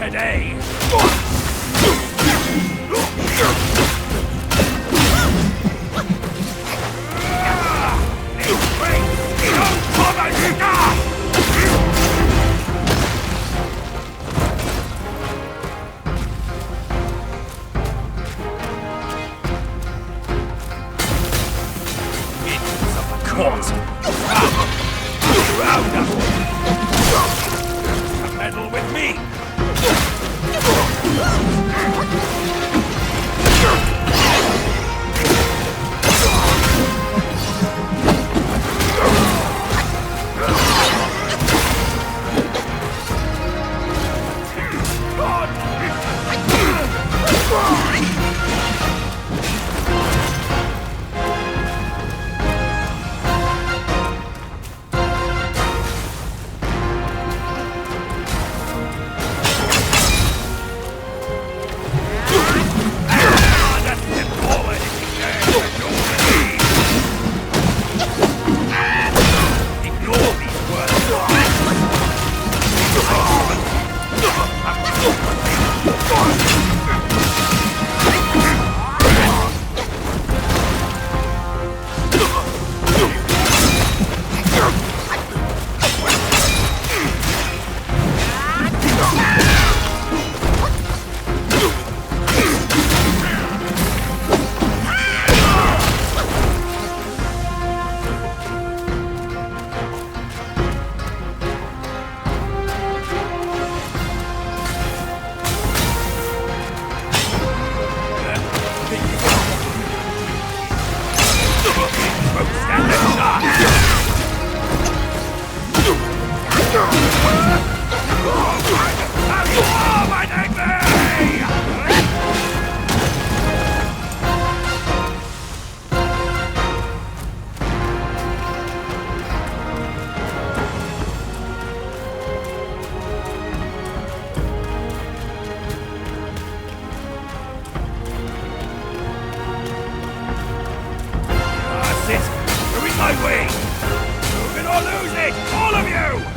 today! Cause. Round up. A medal with me. My way! Move it or lose it! All of you!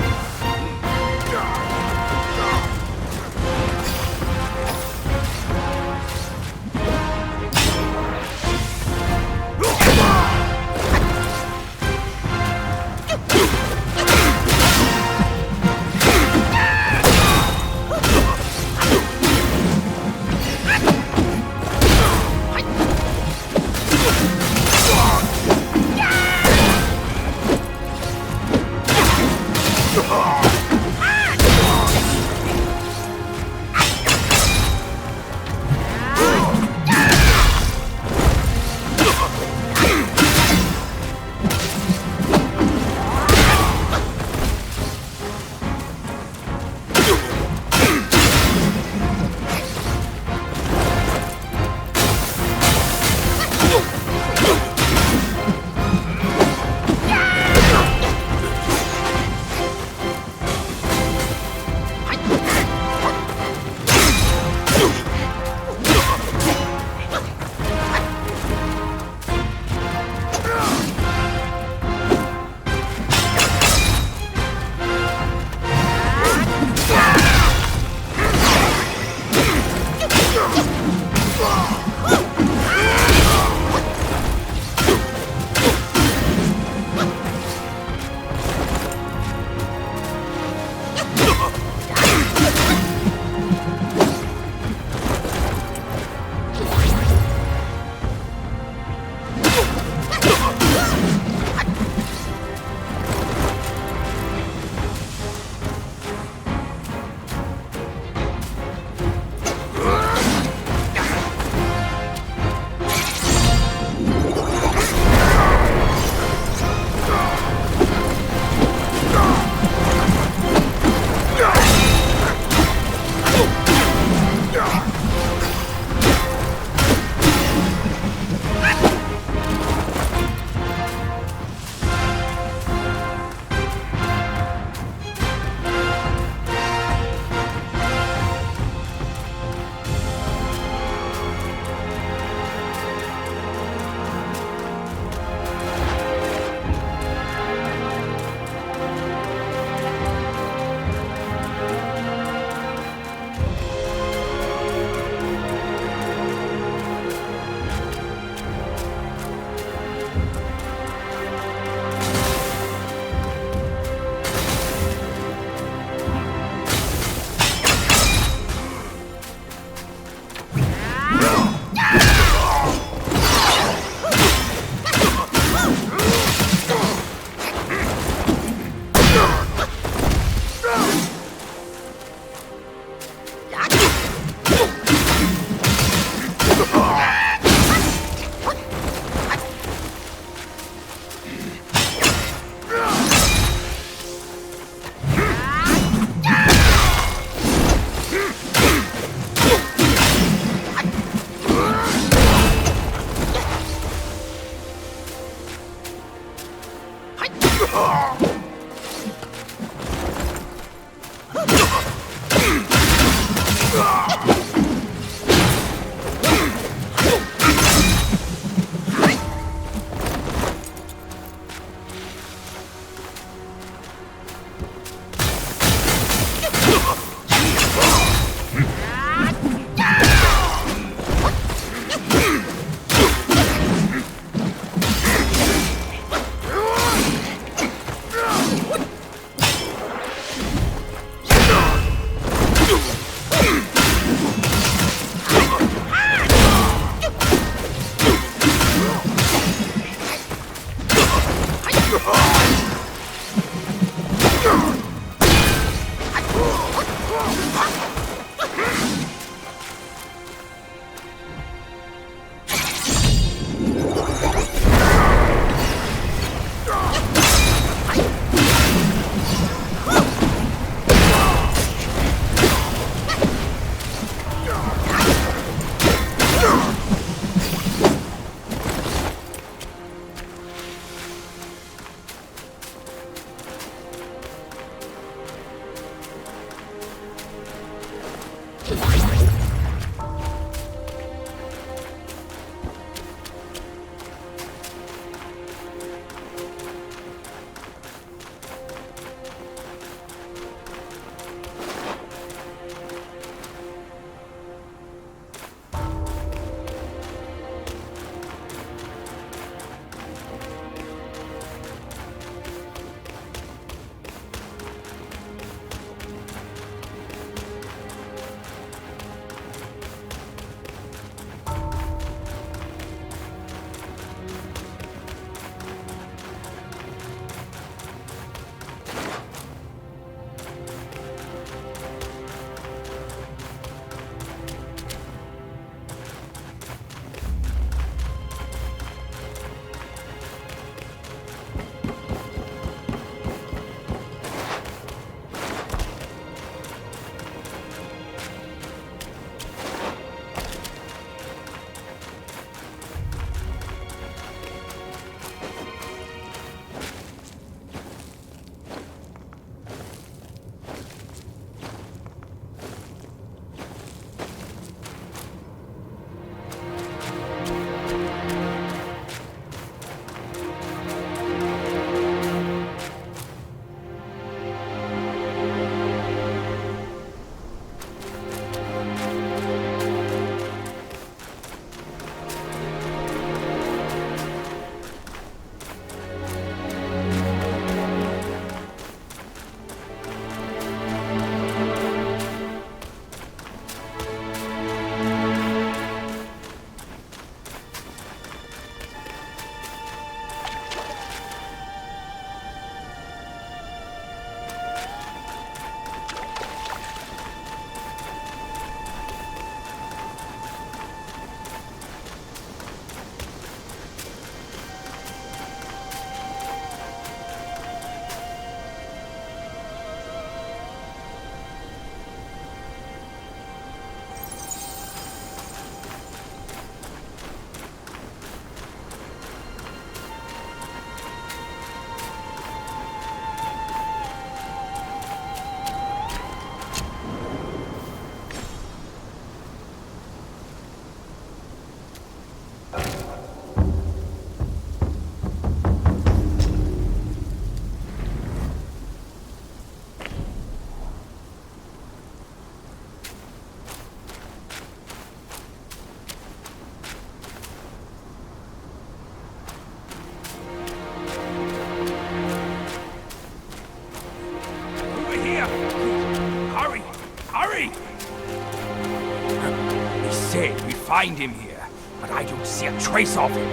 find him here, but I don't see a trace of him.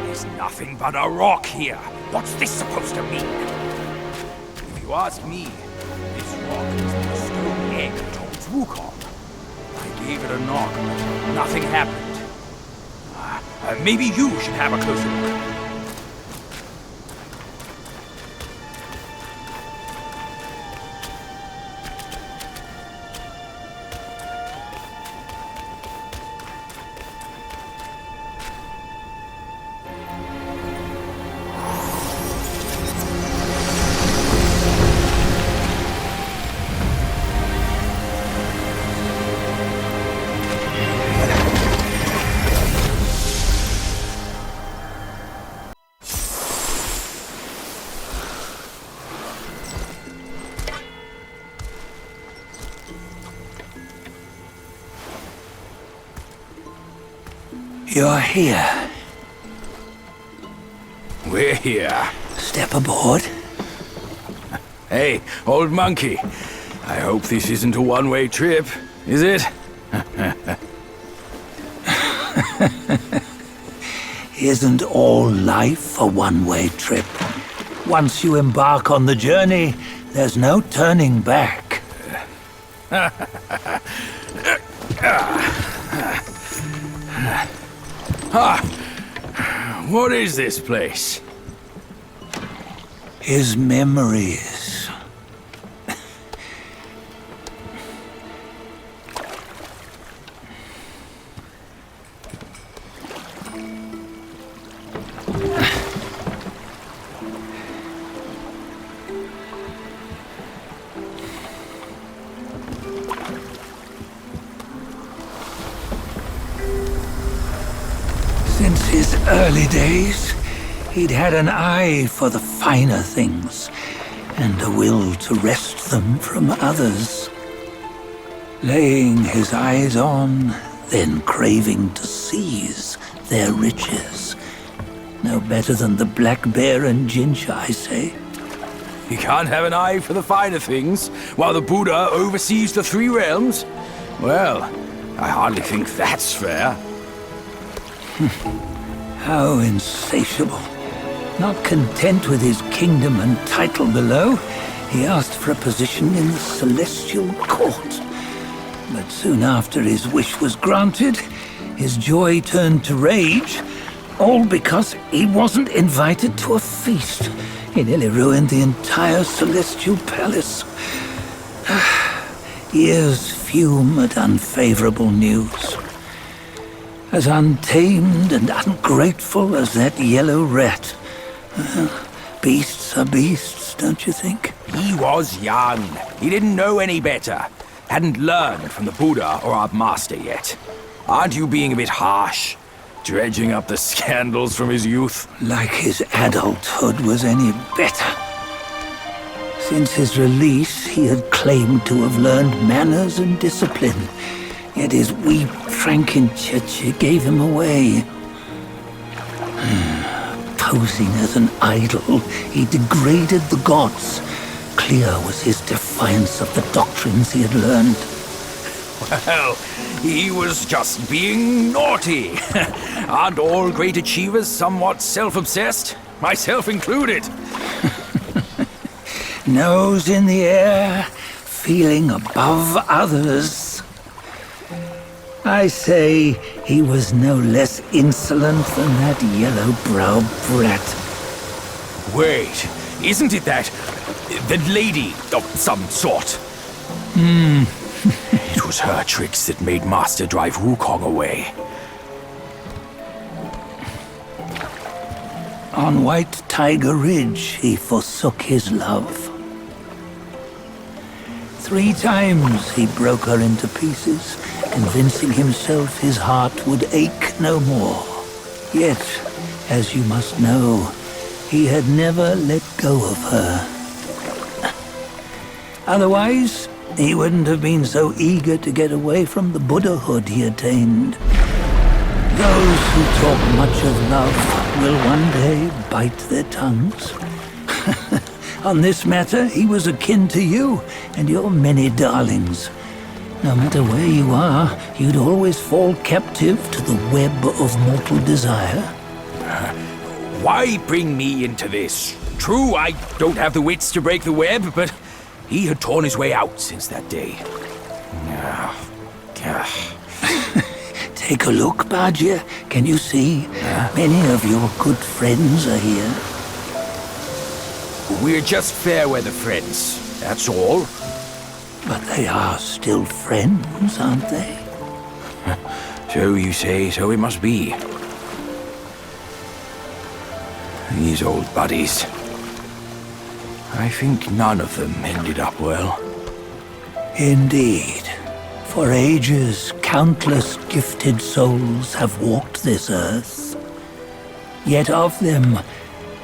There's nothing but a rock here. What's this supposed to mean? If you ask me, this rock is the stone egg towards Wukong. I gave it a knock, but nothing happened. Maybe you should have a closer look. You're here. We're here. Step aboard. Hey, old monkey. I hope this isn't a one-way trip, is it? Isn't all life a one-way trip? Once you embark on the journey, there's no turning back. What is this place? His memories. Since his early days, he'd had an eye for the finer things, and a will to wrest them from others. Laying his eyes on, then craving to seize their riches. No better than the black bear and Jinja, I say. You can't have an eye for the finer things, while the Buddha oversees the three realms? Well, I hardly think that's fair. How insatiable. Not content with his kingdom and title below, he asked for a position in the celestial court. But soon after his wish was granted, his joy turned to rage, all because he wasn't invited to a feast. He nearly ruined the entire celestial palace. Ears fume at unfavorable news. As untamed and ungrateful as that yellow rat. Beasts are beasts, don't you think? He was young. He didn't know any better. Hadn't learned from the Buddha or our master yet. Aren't you being a bit harsh? Dredging up the scandals from his youth? Like his adulthood was any better. Since his release, he had claimed to have learned manners and discipline. Yet his weak Frankenchurch gave him away. Posing as an idol, he degraded the gods. Clear was his defiance of the doctrines he had learned. Well, he was just being naughty. Aren't all great achievers somewhat self-obsessed? Myself included. Nose in the air, feeling above others. I say he was no less insolent than that yellow-browed brat. Wait, isn't it that lady of some sort? It was her tricks that made Master drive Wukong away. On White Tiger Ridge, he forsook his love. 3 times he broke her into pieces, convincing himself his heart would ache no more. Yet, as you must know, he had never let go of her. Otherwise, he wouldn't have been so eager to get away from the Buddhahood he attained. Those who talk much of love will one day bite their tongues. On this matter, he was akin to you and your many darlings. No matter where you are, you'd always fall captive to the web of mortal desire. Why bring me into this? True, I don't have the wits to break the web, but he had torn his way out since that day. Take a look, Badger. Can you see? Many of your good friends are here. We're just fair weather friends, that's all. But they are still friends, aren't they? So you say, so it must be. These old buddies. I think none of them ended up well. Indeed. For ages, countless gifted souls have walked this earth. Yet of them,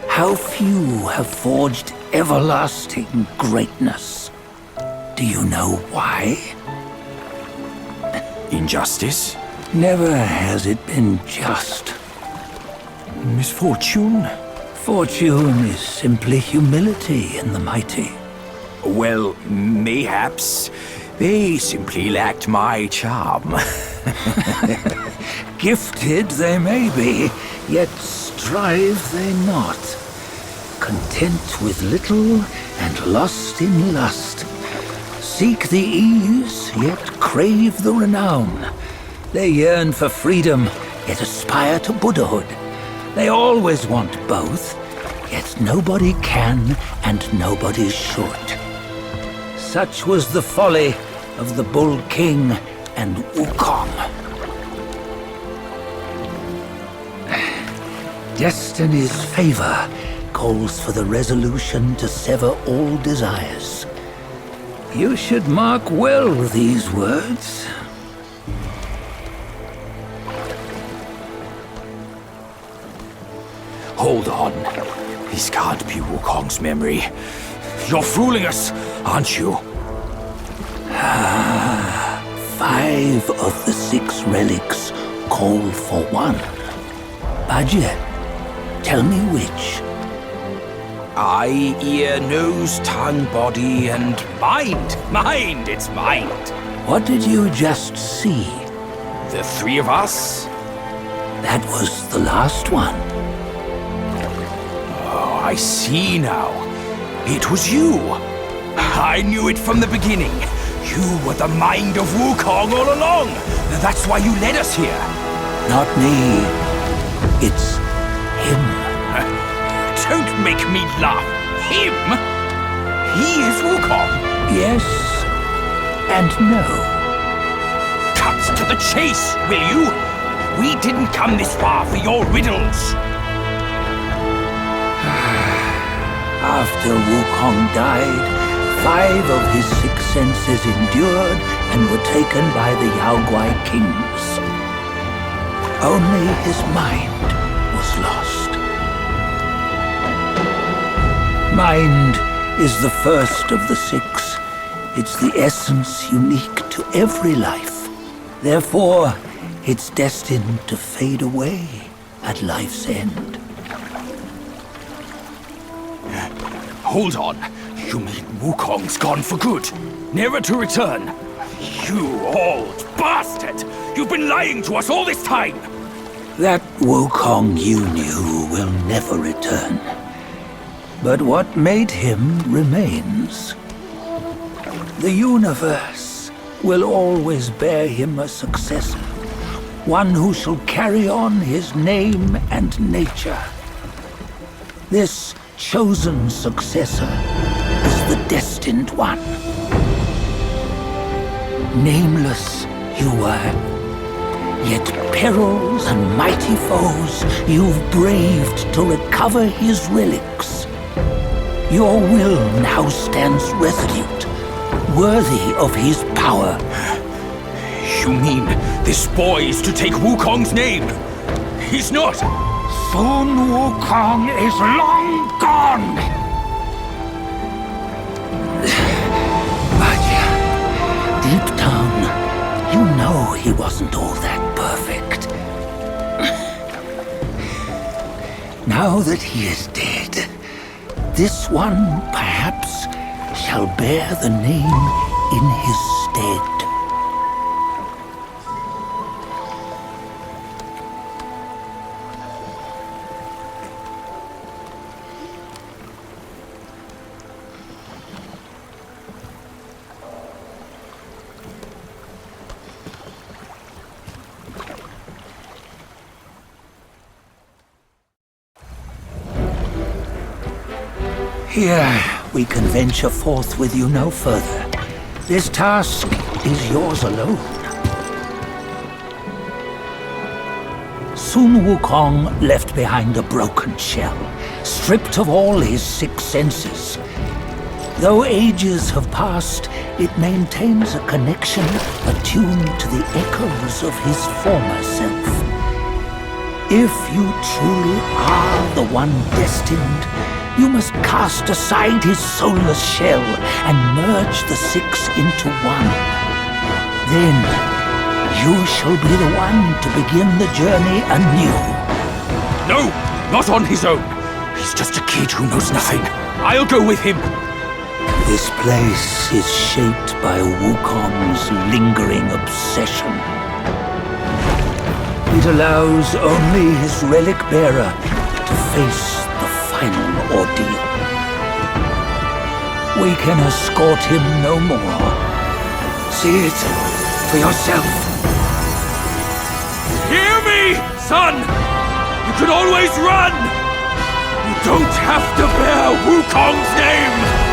how few have forged everlasting greatness? Do you know why? Injustice? Never has it been just. Misfortune? Fortune is simply humility in the mighty. Well, mayhaps they simply lacked my charm. Gifted they may be, yet strive they not. Content with little and lost in lust. Seek the ease, yet crave the renown. They yearn for freedom, yet aspire to Buddhahood. They always want both, yet nobody can and nobody should. Such was the folly of the Bull King and Wukong. Destiny's favor calls for the resolution to sever all desires. You should mark well these words. Hold on. This can't be Wukong's memory. You're fooling us, aren't you? 5 of the 6 relics call for one. Badger, tell me which. Eye, ear, nose, tongue, body, and mind. Mind, it's mind. What did you just see? The 3 of us? That was the last one. Oh, I see now. It was you. I knew it from the beginning. You were the mind of Wukong all along. That's why you led us here. Not me. It's him. Don't make me laugh. Him? He is Wukong. Yes and no. Cut to the chase, will you? We didn't come this far for your riddles. After Wukong died, 5 of his 6 senses endured and were taken by the Yaoguai kings. Only his mind was lost. Mind is the first of the 6. It's the essence unique to every life. Therefore, it's destined to fade away at life's end. Hold on. You mean Wukong's gone for good? Never to return? You old bastard! You've been lying to us all this time! That Wukong you knew will never return. But what made him remains. The universe will always bear him a successor. One who shall carry on his name and nature. This chosen successor is the destined one. Nameless you were, yet perils and mighty foes you've braved to recover his relics. Your will now stands resolute, worthy of his power. You mean this boy is to take Wukong's name? He's not! Sun Wukong is long gone! But deep down, you know he wasn't all that perfect. Now that he is dead, this one, perhaps, shall bear the name in his stead. Here, we can venture forth with you no further. This task is yours alone. Soon Wukong left behind a broken shell, stripped of all his 6 senses. Though ages have passed, it maintains a connection attuned to the echoes of his former self. If you truly are the one destined, you must cast aside his soulless shell and merge the 6 into one. Then, you shall be the one to begin the journey anew. No! Not on his own! He's just a kid who knows nothing. I'll go with him! This place is shaped by Wukong's lingering obsession. It allows only his relic bearer to face the final ordeal. We can escort him no more. See it for yourself. Hear me, son! You can always run! You don't have to bear Wukong's name!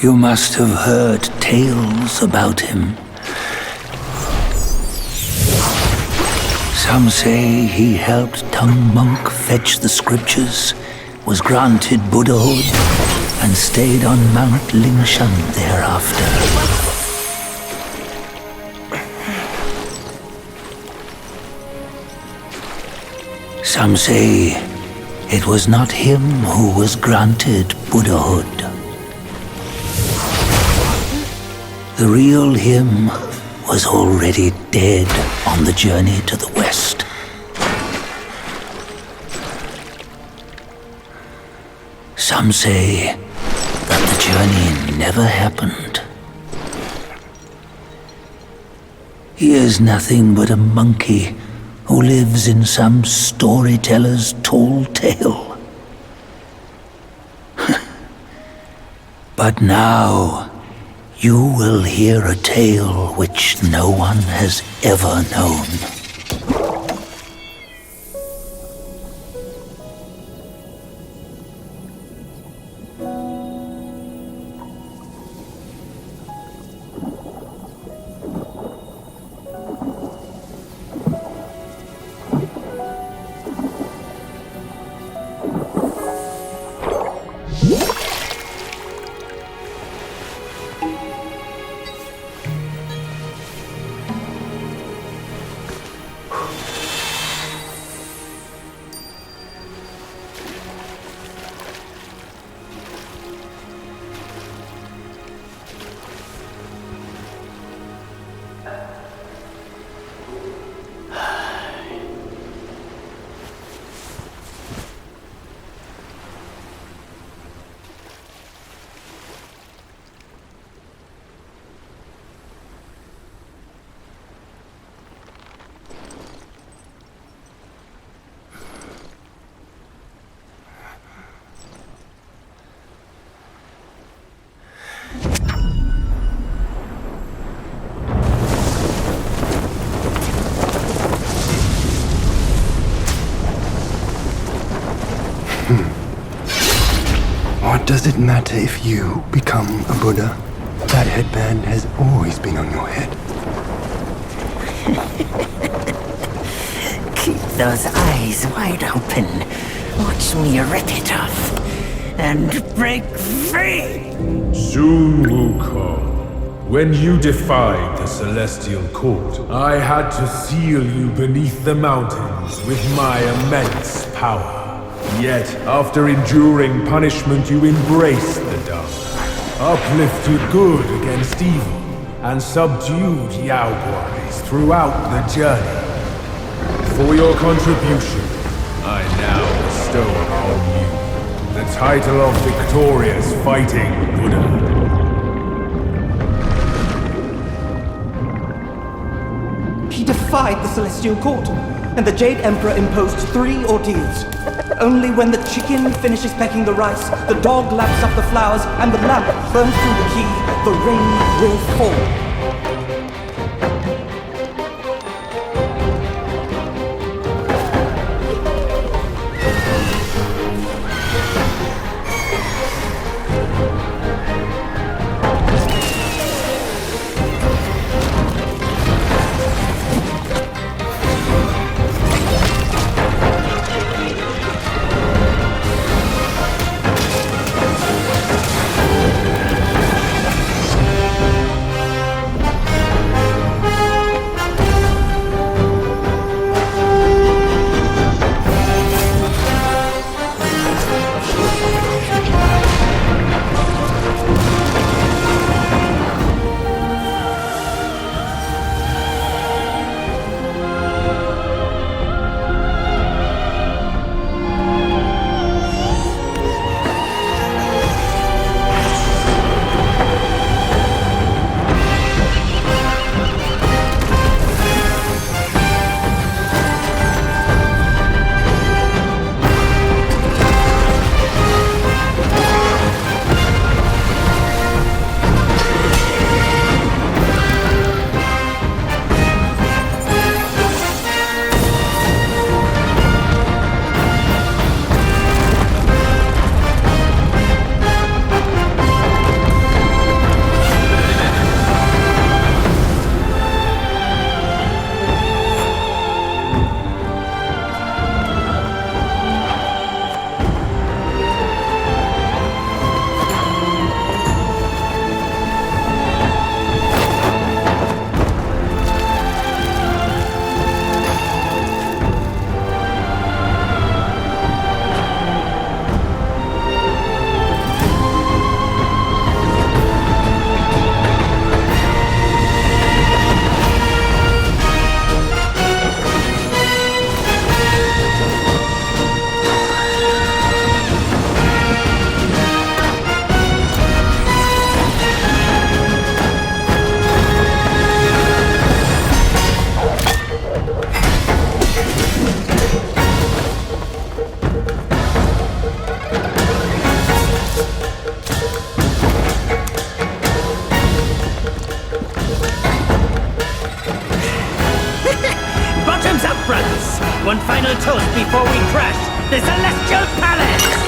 You must have heard tales about him. Some say he helped Tung Monk fetch the scriptures, was granted Buddhahood, and stayed on Mount Lingshan thereafter. Some say it was not him who was granted Buddhahood. The real him was already dead on the journey to the west. Some say that the journey never happened. He is nothing but a monkey who lives in some storyteller's tall tale. But now, you will hear a tale which no one has ever known. What does it matter if you become a Buddha? That headband has always been on your head. Keep those eyes wide open. Watch me rip it off and break free. Soon, Wukong, when you defied the Celestial Court, I had to seal you beneath the mountains with my immense power. Yet, after enduring punishment, you embraced the dark, uplifted good against evil, and subdued Yaoguais throughout the journey. For your contribution, I now bestow upon you the title of Victorious Fighting Buddha. He defied the Celestial Court, and the Jade Emperor imposed 3 ordeals. Only when the chicken finishes pecking the rice, the dog laps up the flowers, and the lamp burns through the key, the rain will fall. toast before we crash the Celestial Palace!